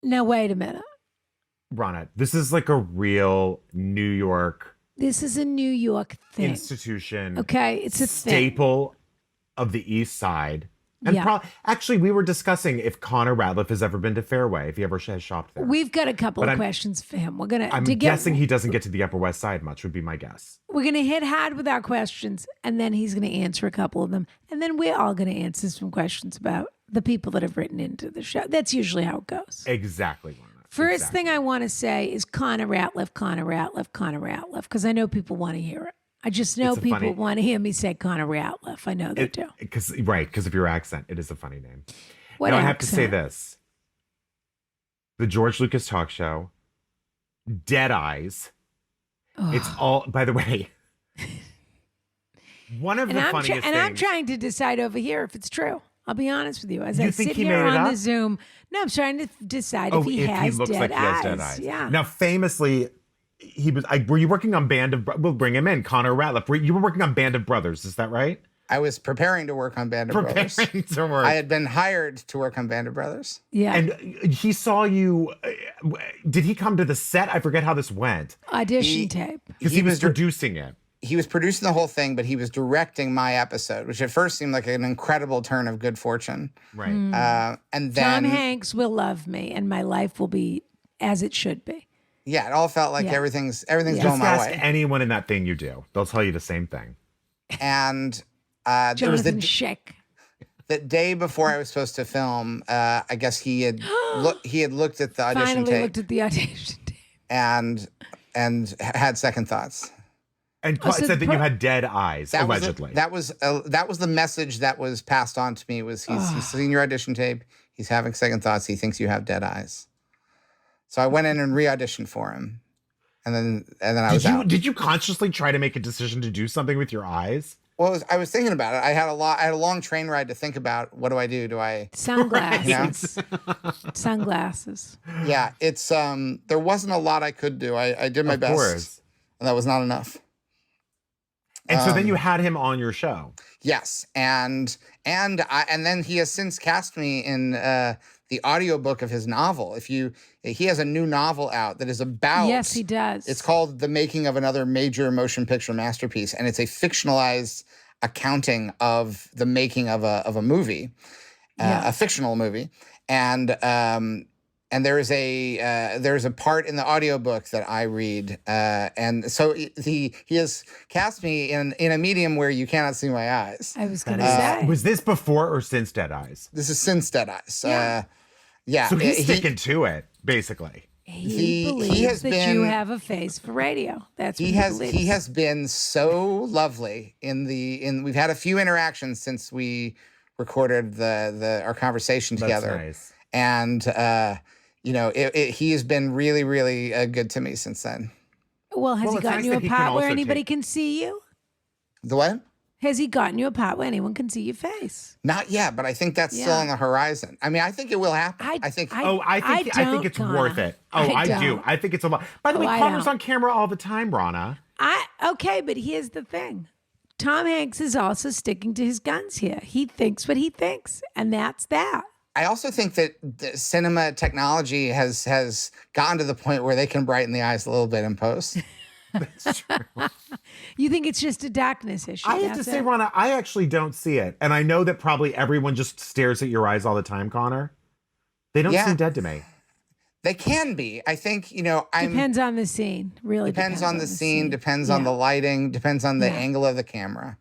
Now, wait a minute. Rana, this is like a real New York This is a New York thing. institution. Okay, it's a staple of the East Side. And actually, we were discussing if Connor Ratliff has ever been to Fairway, if he ever has shopped there. We've got a couple of questions for him. I'm guessing he doesn't get to the Upper West Side much, would be my guess. We're going to hit hard with our questions, and then he's going to answer a couple of them. And then we're all going to answer some questions about the people that have written into the show. That's usually how it goes. Exactly. First thing I want to say is Connor Ratliff, Connor Ratliff, Connor Ratliff, because I know people want to hear it. I just know people want to hear me say Connor Ratliff. I know they do. Because of your accent. It is a funny name. Now, I have to say this. The George Lucas talk show, Dead Eyes. Oh. It's all, by the way, one of the funniest things. And I'm trying to decide over here if it's true. I'll be honest with you. As I sit here on the Zoom, no, I'm trying to decide if he has dead eyes. Yeah. Now, famously, he was. Were you working on Band of? We'll bring him in. Connor Ratliff. You were working on Band of Brothers. Is that right? I was preparing to work on Band of Brothers. To work. I had been hired to work on Band of Brothers. Yeah. And he saw you. Did he come to the set? I forget how this went. Audition tape. Because he was producing it. He was producing the whole thing, but he was directing my episode, which at first seemed like an incredible turn of good fortune. Right. And then Tom Hanks will love me, and my life will be as it should be. Yeah, it all felt like everything's going my way. Just ask anyone in that thing you do; they'll tell you the same thing. And there was Jonathan Schick. The day before I was supposed to film, I guess he had looked at the audition tape. Finally looked at the audition tape. And had second thoughts. And said that you had dead eyes, allegedly. That was the message that was passed on to me. Was he's seen your audition tape? He's having second thoughts. He thinks you have dead eyes. So I went in and re-auditioned for him, and then I was out. Did you consciously try to make a decision to do something with your eyes? Well, I was thinking about it. I had a long train ride to think about. What do I do? Do I sunglasses? Sunglasses. Yeah, it's there wasn't a lot I could do. I did my best, and that was not enough. And so then you had him on your show. Yes, and then he has since cast me in the audiobook of his novel. He has a new novel out that is about. Yes, he does. It's called The Making of Another Major Motion Picture Masterpiece, and it's a fictionalized accounting of the making of a movie, a fictional movie, and there is a part in the audiobook that I read, and so he has cast me in a medium where you cannot see my eyes. I was going to say, was this before or since Dead Eyes? This is since Dead Eyes. Yeah. So he's sticking to it, basically. He believes that you have a face for radio. That's what he has been so lovely we've had a few interactions since we recorded our conversation together. That's nice. And he has been really, really good to me since then. Well, has he gotten you a part where anybody can see you? The what? Has he gotten you a part where anyone can see your face? Not yet, but I think that's still on the horizon. I mean, I think it will happen. I think it's worth it. I do. I think it's a lot. By the way, Connor's on camera all the time, Rana. Okay, but here's the thing. Tom Hanks is also sticking to his guns here. He thinks what he thinks, and that's that. I also think that the cinema technology has gotten to the point where they can brighten the eyes a little bit in post. That's true. You think it's just a darkness issue? I have to say, Rana, I actually don't see it. And I know that probably everyone just stares at your eyes all the time, Connor. They don't seem dead to me. They can be. I think, depends on the scene. Really depends on the scene, depends on the lighting, depends on the angle of the camera.